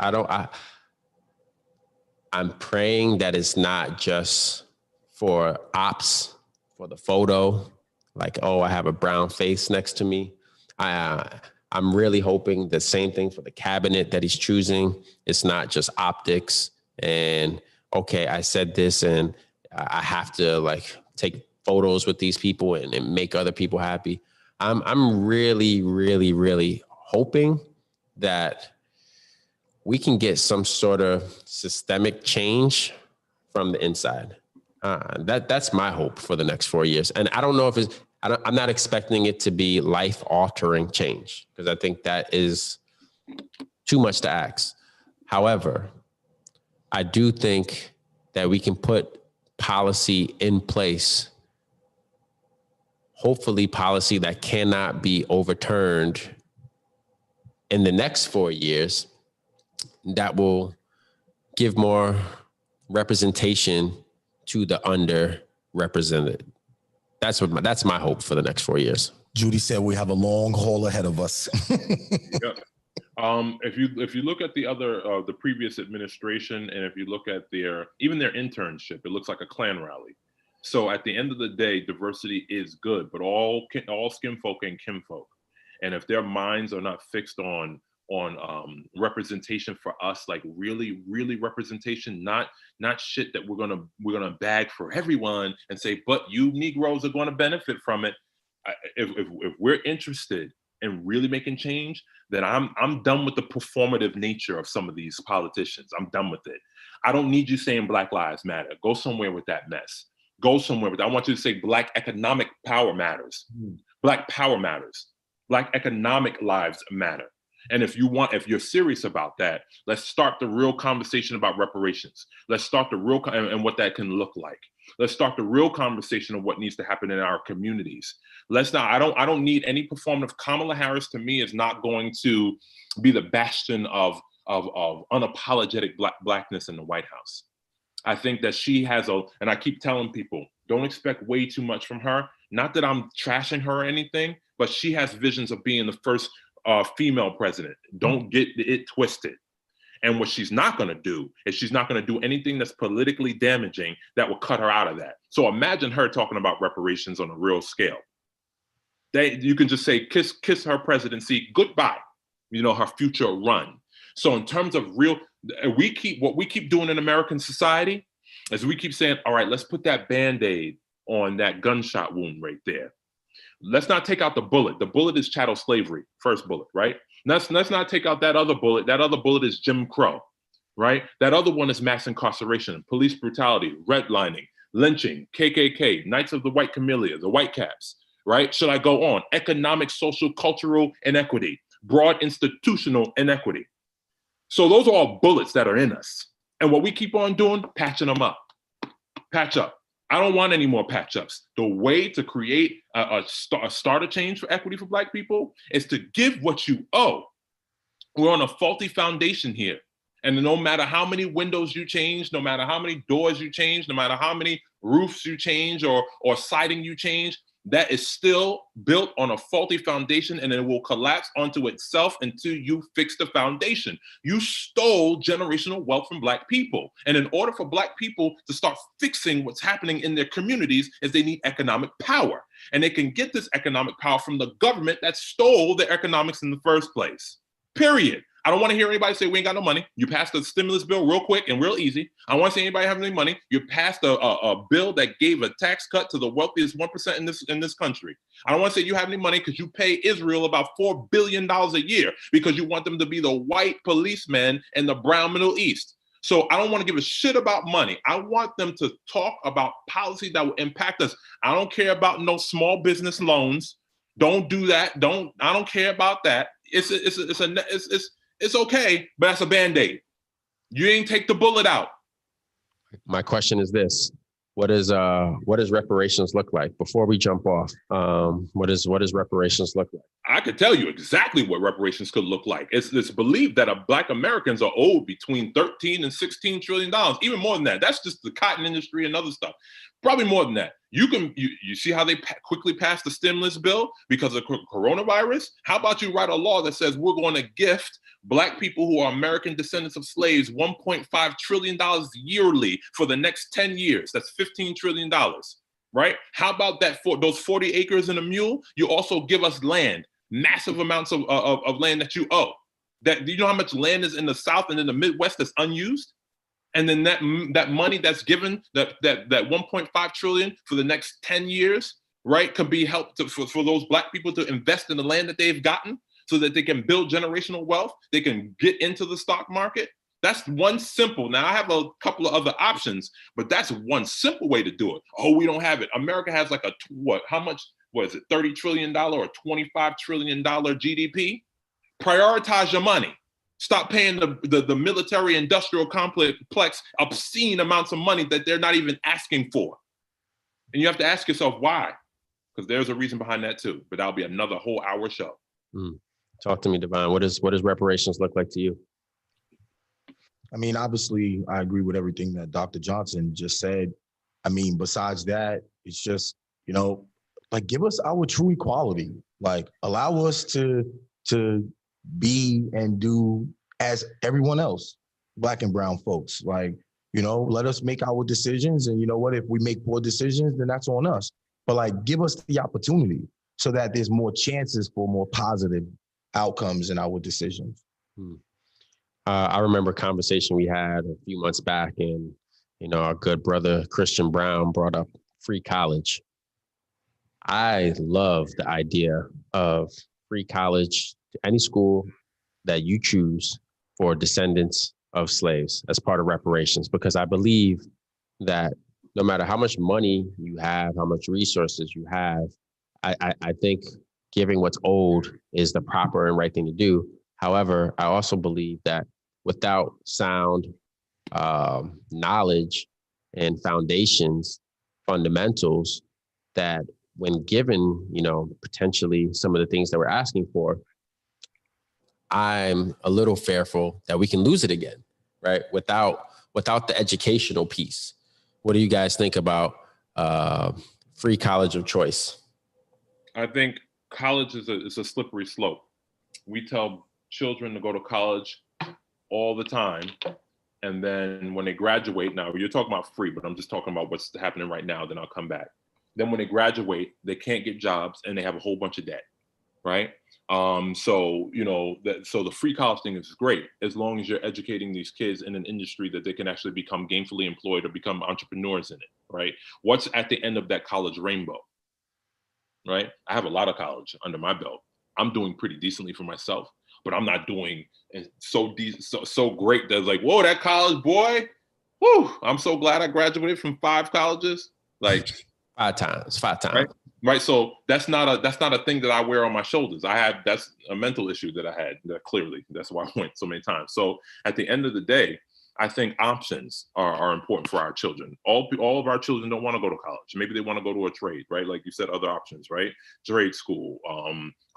I'm praying that it's not just for ops, for the photo, like, oh, I have a brown face next to me. I'm really hoping the same thing for the cabinet that he's choosing. It's not just optics and, okay, I said this and I have to like take photos with these people and make other people happy. I'm really, really, really hoping that we can get some sort of systemic change from the inside. That's my hope for the next 4 years. And I don't know if I'm not expecting it to be life-altering change, because I think that is too much to ask. However, I do think that we can put policy in place, hopefully policy that cannot be overturned in the next 4 years, that will give more representation to the underrepresented. That's my hope for the next 4 years. Judy said we have a long haul ahead of us. Yeah. If you look at the previous administration, and if you look at their internship, it looks like a Klan rally. So at the end of the day, diversity is good, but all skin folk and kinfolk. And if their minds are not fixed on representation for us, like really, really representation, not shit that we're gonna bag for everyone and say, but you Negroes are gonna benefit from it. If we're interested in really making change, then I'm done with the performative nature of some of these politicians. I'm done with it. I don't need you saying Black Lives Matter. Go somewhere with that mess. Go somewhere with that. I want you to say Black economic power matters. Black power matters. Black economic lives matter. And if you're serious about that, let's start the real conversation about reparations. Let's start the real and what that can look like. Let's start the real conversation of what needs to happen in our communities. I don't need any performative. Kamala Harris to me is not going to be the bastion of unapologetic blackness in the White House. I think that she has and I keep telling people, don't expect way too much from her. Not that I'm trashing her or anything, but she has visions of being the first female president. Don't get it twisted. And what she's not going to do is she's not going to do anything that's politically damaging that will cut her out of that. So imagine her talking about reparations on a real scale. You can just say, kiss her presidency goodbye, her future run. So in terms of what we keep doing in American society is we keep saying, all right, let's put that Band-Aid on that gunshot wound right there. Let's not take out the bullet. The bullet is chattel slavery, first bullet, right? Let's not take out that other bullet. That other bullet is Jim Crow, right? That other one is mass incarceration, police brutality, redlining, lynching, KKK, Knights of the White Camellia, the White Caps, right? Should I go on? Economic, social, cultural inequity, broad institutional inequity. So those are all bullets that are in us. And what we keep on doing, patching them up. Patch up. I don't want any more patch ups. The way to create a starter change for equity for Black people is to give what you owe. We're on a faulty foundation here. And no matter how many windows you change, no matter how many doors you change, no matter how many roofs you change or siding you change, that is still built on a faulty foundation, and it will collapse onto itself until you fix the foundation. You stole generational wealth from Black people. And in order for Black people to start fixing what's happening in their communities, is they need economic power. And they can get this economic power from the government that stole the economics in the first place. Period. I don't want to hear anybody say we ain't got no money. You passed a stimulus bill real quick and real easy. I don't want to see anybody having any money. You passed a bill that gave a tax cut to the wealthiest 1% in this country. I don't want to say you have any money because you pay Israel about $4 billion a year because you want them to be the white policemen in the brown Middle East. So I don't want to give a shit about money. I want them to talk about policy that will impact us. I don't care about no small business loans. Don't do that. I don't care about that. It's okay, but that's a Band-Aid. You ain't take the bullet out. My question is this: what does reparations look like? Before we jump off, what does reparations look like? I could tell you exactly what reparations could look like. It's believed that Black Americans are owed between $13 and $16 trillion, even more than that. That's just the cotton industry and other stuff. Probably more than that. You see how they quickly passed the stimulus bill because of coronavirus? How about you write a law that says we're going to gift Black people who are American descendants of slaves $1.5 trillion yearly for the next 10 years? That's $15 trillion, right? How about that for those 40 acres and a mule? You also give us land, massive amounts of land that you owe. Do you know how much land is in the South and in the Midwest that's unused? And then that money that's given, that 1.5 trillion for the next 10 years, right, could be helped for those Black people to invest in the land that they've gotten so that they can build generational wealth. They can get into the stock market. That's one simple. Now I have a couple of other options, but that's one simple way to do it. Oh, we don't have it. America has like how much was it? $30 trillion or $25 trillion GDP? Prioritize your money. Stop paying the military industrial complex obscene amounts of money that they're not even asking for. And you have to ask yourself why, because there's a reason behind that too. But that'll be another whole hour show. Talk to me, Divine. What does reparations look like to you? I mean, obviously, I agree with everything that Dr. Johnson just said. I mean, besides that, it's just, like, give us our true equality. Like, allow us to be and do as everyone else, Black and brown folks. Like, let us make our decisions. And you know what? If we make poor decisions, then that's on us. But like, give us the opportunity so that there's more chances for more positive outcomes in our decisions. I remember a conversation we had a few months back, and our good brother Christian Brown brought up free college. I love the idea of free college to any school that you choose for descendants of slaves as part of reparations, because I believe that no matter how much money you have, how much resources you have, I think giving what's owed is the proper and right thing to do. However, I also believe that without sound knowledge and foundations, fundamentals, that when given, potentially some of the things that we're asking for, I'm a little fearful that we can lose it again, right? Without the educational piece. What do you guys think about free college of choice? I think college is a slippery slope. We tell children to go to college all the time. And then when they graduate, now you're talking about free, but I'm just talking about what's happening right now, then I'll come back. Then when they graduate, they can't get jobs and they have a whole bunch of debt, right? So the free college thing is great as long as you're educating these kids in an industry that they can actually become gainfully employed or become entrepreneurs in it, right? What's at the end of that college rainbow, right? I have a lot of college under my belt. I'm doing pretty decently for myself, but I'm not doing so great that like, whoa, that college boy, whoo, I'm so glad I graduated from 5 colleges. Like five times. Right. So that's not a thing that I wear on my shoulders. That's a mental issue that I had. That clearly, that's why I went so many times. So at the end of the day, I think options are important for our children. All of our children don't want to go to college. Maybe they want to go to a trade, right? Like you said, other options, right? Trade school,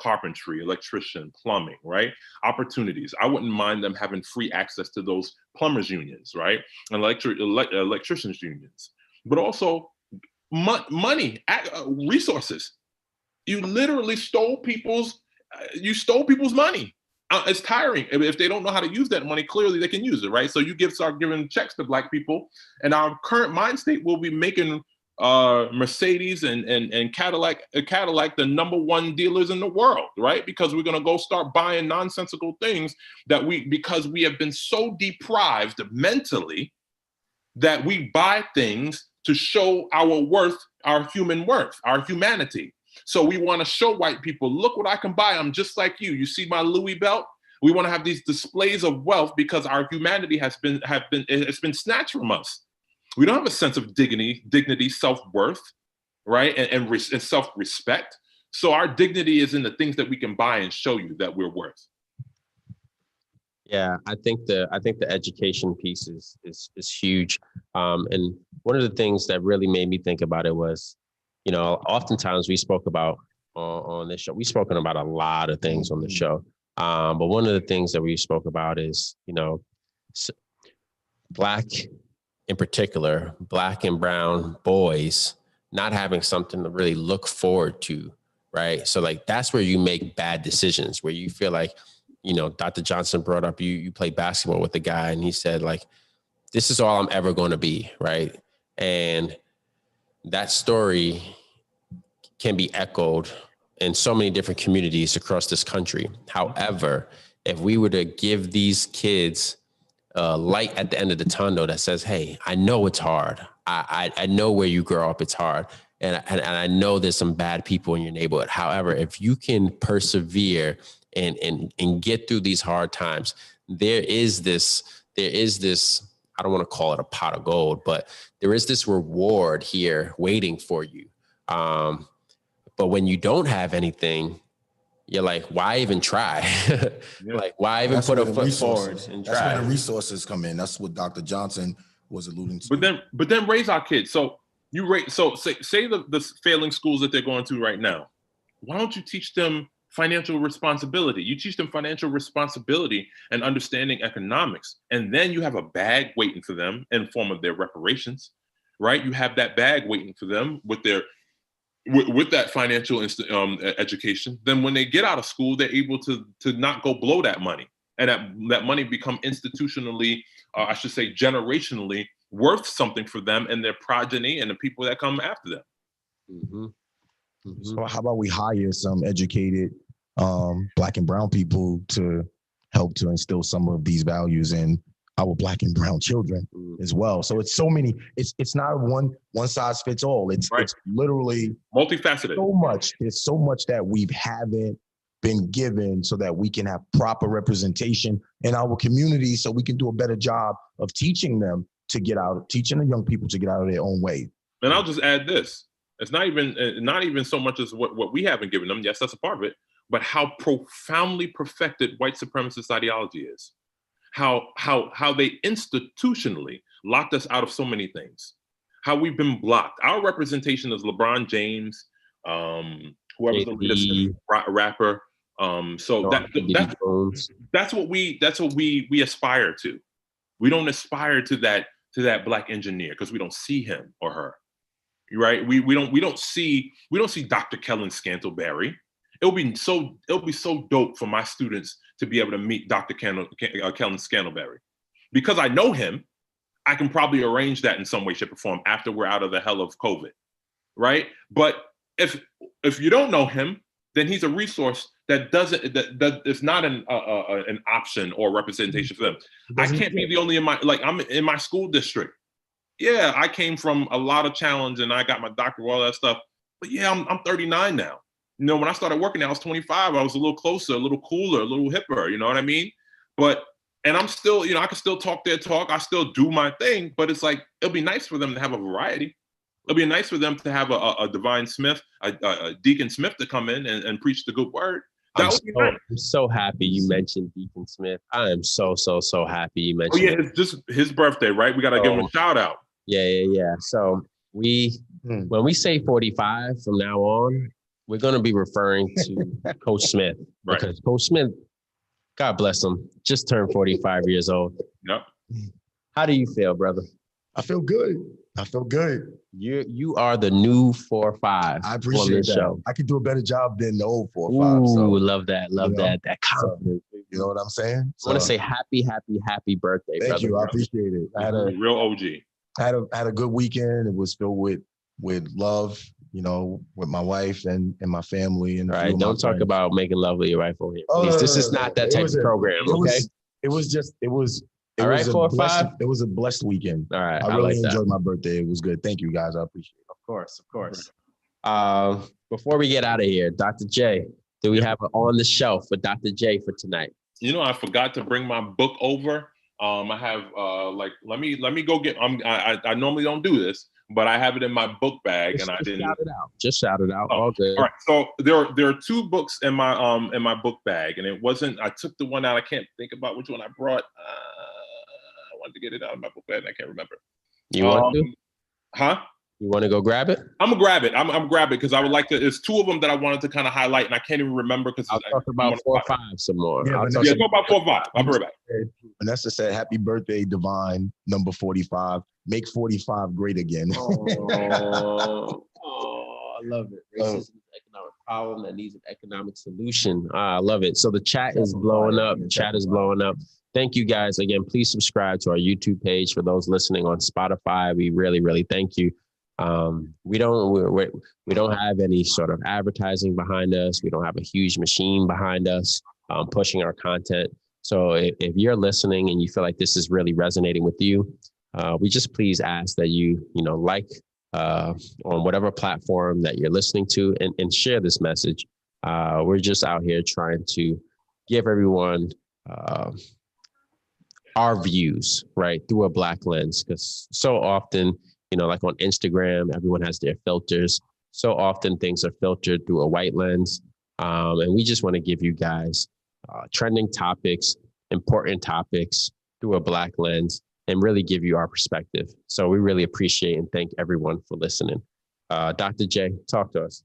carpentry, electrician, plumbing, right? Opportunities. I wouldn't mind them having free access to those plumbers unions, right? And electricians unions, but also money, resources. You literally stole people's money. It's tiring. If they don't know how to use that money, clearly they can use it, right? So you start giving checks to Black people, and our current mind state will be making Mercedes and Cadillac the number one dealers in the world, right? Because we're gonna go start buying nonsensical things because we have been so deprived mentally that we buy things to show our worth, our human worth, our humanity. So we want to show white people, look what I can buy. I'm just like you. You see my Louis belt? We want to have these displays of wealth because our humanity has been snatched from us. We don't have a sense of dignity, self-worth, right? And self-respect. So our dignity is in the things that we can buy and show you that we're worth. Yeah, I think the education piece is huge. And one of the things that really made me think about it was, oftentimes we spoke about on this show, we've spoken about a lot of things on the show. But one of the things that we spoke about is, Black in particular, Black and brown boys not having something to really look forward to, right? So like, that's where you make bad decisions, where you feel like, Dr. Johnson brought up, you play basketball with a guy and he said like, this is all I'm ever going to be, right? And that story can be echoed in so many different communities across this country. However, if we were to give these kids a light at the end of the tunnel that says, hey, I know it's hard. I know where you grow up, it's hard. And I know there's some bad people in your neighborhood. However, if you can persevere and get through these hard times, there is this, I don't want to call it a pot of gold, but there is this reward here waiting for you. But when you don't have anything, you're like, why even try? Yeah. Like, why even put a foot forward and try? That's where the resources come in. That's what Dr. Johnson was alluding to. But then raise our kids. So say the failing schools that they're going to right now. Why don't you teach them financial responsibility? You teach them financial responsibility and understanding economics, and then you have a bag waiting for them in form of their reparations, right? You have that bag waiting for them with that financial education. Then when they get out of school, they're able to not go blow that money, and that money become institutionally, I should say generationally, worth something for them and their progeny and the people that come after them. Mm-hmm. Mm-hmm. So how about we hire some educated Black and brown people to help to instill some of these values in our Black and brown children as well. So it's so many, it's not one size fits all. It's literally multifaceted. There's so much that we haven't been given so that we can have proper representation in our community, so we can do a better job of teaching them to get out, teaching the young people to get out of their own way. And I'll just add this. It's not even so much as what we haven't given them. Yes, that's a part of it, but how profoundly perfected white supremacist ideology is. How they institutionally locked us out of so many things. How we've been blocked. Our representation is LeBron James, whoever's the latest rapper. So that's what we aspire to. We don't aspire to that Black engineer because we don't see him or her. Right? We don't see Dr. Kellen Scantleberry. It'll be so dope for my students to be able to meet Dr. Kellen Scantleberry. Because I know him, I can probably arrange that in some way, shape, or form after we're out of the hell of COVID, right? But if you don't know him, then he's a resource that is not an option or representation for them. I can't be the only I'm in my school district. Yeah, I came from a lot of challenge and I got my doctorate, all that stuff. But yeah, I'm 39 now. When I started working, I was 25. I was a little closer, a little cooler, a little hipper. You know what I mean? And I'm still, I can still talk their talk. I still do my thing. But it's like, it'll be nice for them to have a variety. It'll be nice for them to have a Divine Smith, a Deacon Smith to come in and preach the good word. I'm so happy you mentioned Deacon Smith. I am so happy you mentioned. Oh yeah, it's just his birthday, right? We gotta give him a shout out. Yeah. So when we say 45 from now on, we're gonna be referring to Coach Smith, Right. Because Coach Smith, God bless him, just turned 45 years old. Yep. How do you feel, brother? I feel good. You are the new 4-5. I appreciate that. Show. I could do a better job than the old 4-5. Ooh, so, love that confidence. So, you know what I'm saying? I want to say happy birthday, thank brother. you. I appreciate it. I had a real OG. Had a good weekend. It was filled with love, with my wife and my family. And all right, don't talk about making love with your wife over here, please. This is not that type of program, okay? It was all right, 4-5. It was a blessed weekend. All right, I really enjoyed my birthday. It was good. Thank you, guys. I appreciate it. Of course. Before we get out of here, Dr. J, do we have an on the shelf for Dr. J for tonight? I forgot to bring my book over. I have let me go get. I normally don't do this, but I have it in my book bag, and I didn't. Just shout it out. All good. All right. So there are two books in my book bag, and it wasn't. I took the one out. I can't think about which one I brought. I wanted to get it out of my book bag, and I can't remember. You want to? Huh? You want to go grab it? I'm gonna grab it. I'm grab it because I would like to. There's two of them that I wanted to kind of highlight, and I can't even remember because I'll talk about 4-5 some more. Yeah, talk about 4-5. I'll be right back. Vanessa said, "Happy birthday, Divine, number 45. Make 45 great again." I love it. Racism is an economic problem that needs an economic solution. I love it. So the chat is blowing up. Thank you guys again. Please subscribe to our YouTube page for those listening on Spotify. We really thank you. We don't have any sort of advertising behind us. We don't have a huge machine behind us pushing our content. So if you're listening and you feel like this is really resonating with you, we just please ask that you like on whatever platform that you're listening to and share this message. We're just out here trying to give everyone our views, right, through a Black lens, because so often, like on Instagram, everyone has their filters. So often things are filtered through a white lens. And we just want to give you guys trending topics, important topics through a Black lens and really give you our perspective. So we really appreciate and thank everyone for listening. Dr. J, talk to us.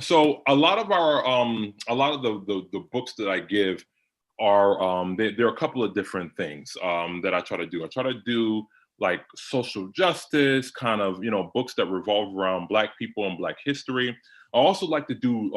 So a lot of the books that I give are there are a couple of different things that I try to do. I try to do like social justice, kind of, books that revolve around Black people and Black history. I also like to do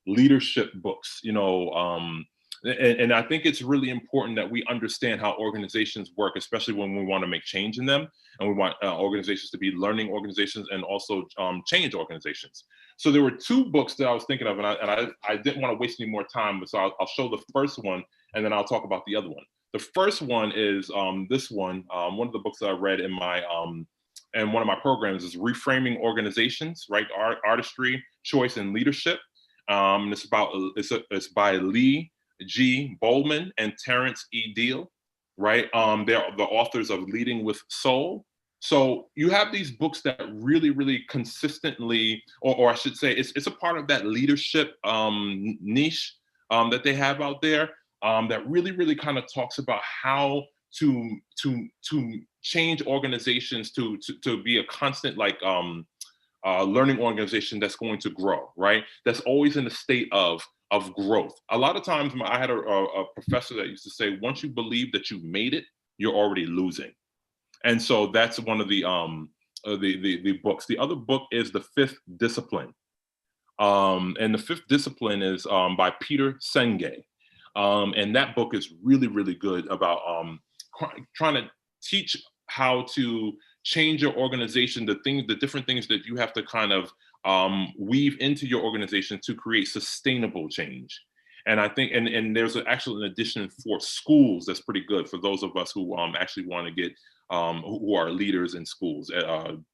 leadership books, and I think it's really important that we understand how organizations work, especially when we want to make change in them. And we want organizations to be learning organizations and also change organizations. So there were two books that I was thinking of, and I didn't want to waste any more time, but so I'll show the first one, and then I'll talk about the other one. The first one is this one. One of the books that I read in my and one of my programs is Reframing Organizations, right? Artistry, Choice, and Leadership. It's by Lee G. Bowman and Terrence E. Deal, right? They're the authors of Leading with Soul. So you have these books that really consistently, or I should say, it's a part of that leadership niche that they have out there. That really kind of talks about how to change organizations to be a constant learning organization that's going to grow, right? That's always in a state of growth. A lot of times, I had a professor that used to say, once you believe that you made it, you're already losing. And so that's one of the books. The other book is The Fifth Discipline, and The Fifth Discipline is by Peter Senge. And that book is really good about trying to teach how to change your organization, the different things that you have to kind of weave into your organization to create sustainable change. And I think, and there's actually an addition for schools that's pretty good for those of us who actually want to get, who are leaders in schools,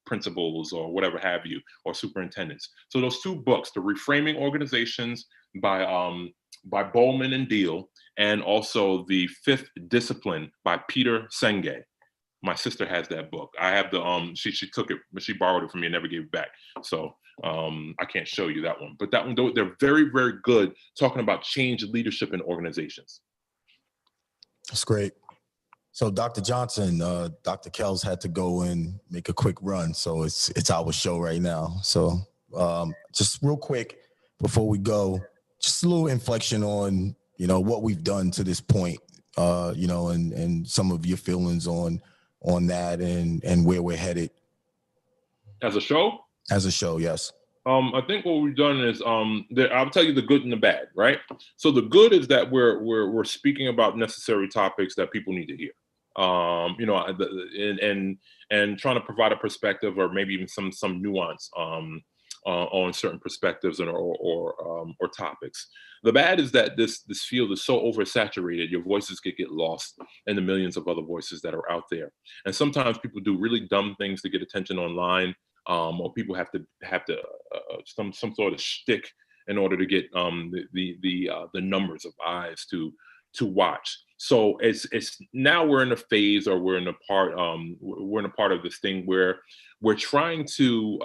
principals or whatever have you, or superintendents. So those two books, The Reframing Organizations by Bowman and Deal, and also The Fifth Discipline by Peter Senge. My sister has that book. I have the she took it, but she borrowed it from me and never gave it back. So I can't show you that one. But that one, they're very, very good talking about change leadership in organizations. That's great. So Dr. Johnson, Dr. Kells had to go and make a quick run. So it's our show right now. So just real quick before we go, just a little inflection on, what we've done to this point, and some of your feelings on that and where we're headed. As a show? As a show, yes. I think what we've done is I'll tell you the good and the bad, right? So the good is that we're speaking about necessary topics that people need to hear. And trying to provide a perspective or maybe even some nuance on certain perspectives or topics. The bad is that this field is so oversaturated, your voices could get lost in the millions of other voices that are out there. And sometimes people do really dumb things to get attention online, or people have to some sort of shtick in order to get the numbers of eyes to watch. So it's now we're in a phase, or we're in a part of this thing where we're trying to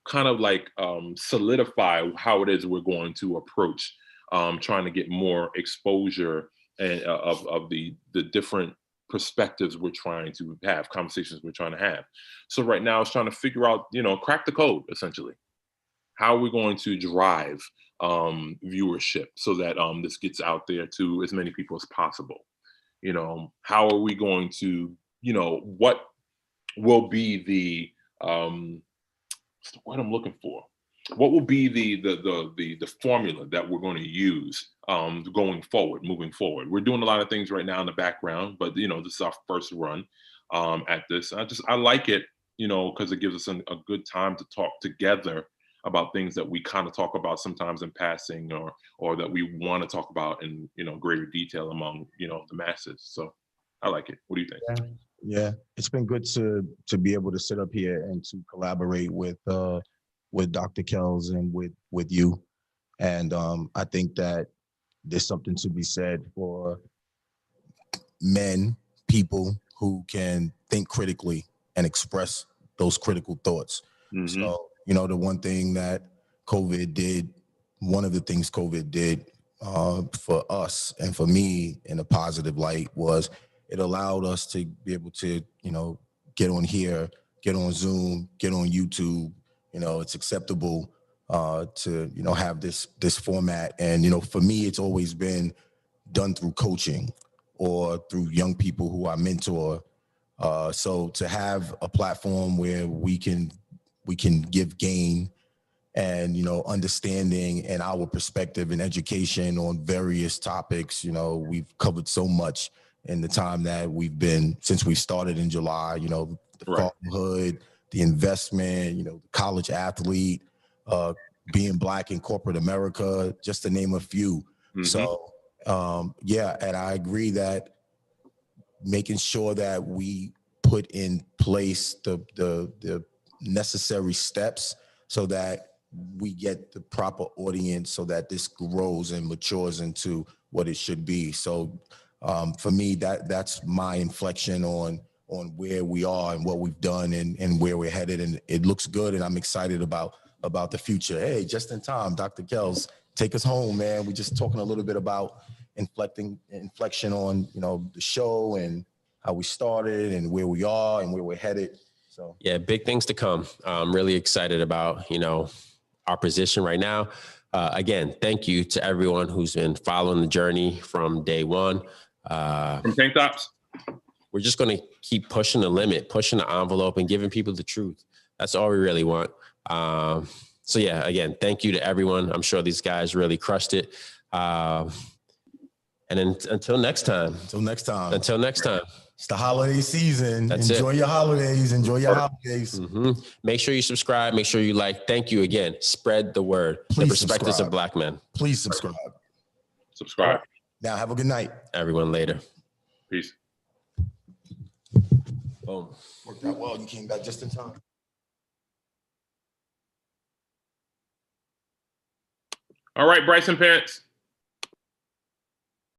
kind of like solidify how it is we're going to approach trying to get more exposure and of the different perspectives we're trying to have, conversations we're trying to have. So right now it's trying to figure out, crack the code essentially. How are we going to drive viewership so that this gets out there to as many people as possible? How are we going to, what will be the what's the word I'm looking for? What will be the formula that we're going to use moving forward? We're doing a lot of things right now in the background, but this is our first run at this. I like it, because it gives us a good time to talk together about things that we kind of talk about sometimes in passing, or that we want to talk about in greater detail among the masses. So I like it. What do you think? Yeah, it's been good to be able to sit up here and to collaborate with Dr. Kells and with you. And I think that there's something to be said for people who can think critically and express those critical thoughts. Mm-hmm. So, the one of the things COVID did for us and for me in a positive light was it allowed us to be able to, get on here, get on Zoom, get on YouTube. It's acceptable to, have this format. And, for me, it's always been done through coaching or through young people who I mentor. So to have a platform where we can give gain and, understanding and our perspective and education on various topics. We've covered so much in the time that since we started in July, the right. fatherhood, the investment, the college athlete, being Black in corporate America, just to name a few. Mm-hmm. So, and I agree that making sure that we put in place the necessary steps so that we get the proper audience so that this grows and matures into what it should be. So for me, that's my inflection on where we are and what we've done and where we're headed. And it looks good. And I'm excited about the future. Hey, just in time, Dr. Kells, take us home, man. We're just talking a little bit about inflection on, the show and how we started and where we are and where we're headed. So yeah, big things to come. I'm really excited about, our position right now. Again, thank you to everyone who's been following the journey from day one. From tank tops. We're just going to keep pushing the limit, pushing the envelope and giving people the truth. That's all we really want. So yeah, again, thank you to everyone. I'm sure these guys really crushed it. And then until next time. It's the holiday season. Enjoy your holidays. Mm-hmm. Make sure you subscribe. Make sure you like. Thank you again. Spread the word. Please the perspectives of Black men. Please subscribe. Subscribe. Now have a good night. Everyone later. Peace. Boom. Worked out well. You came back just in time. All right, Bryson Pants.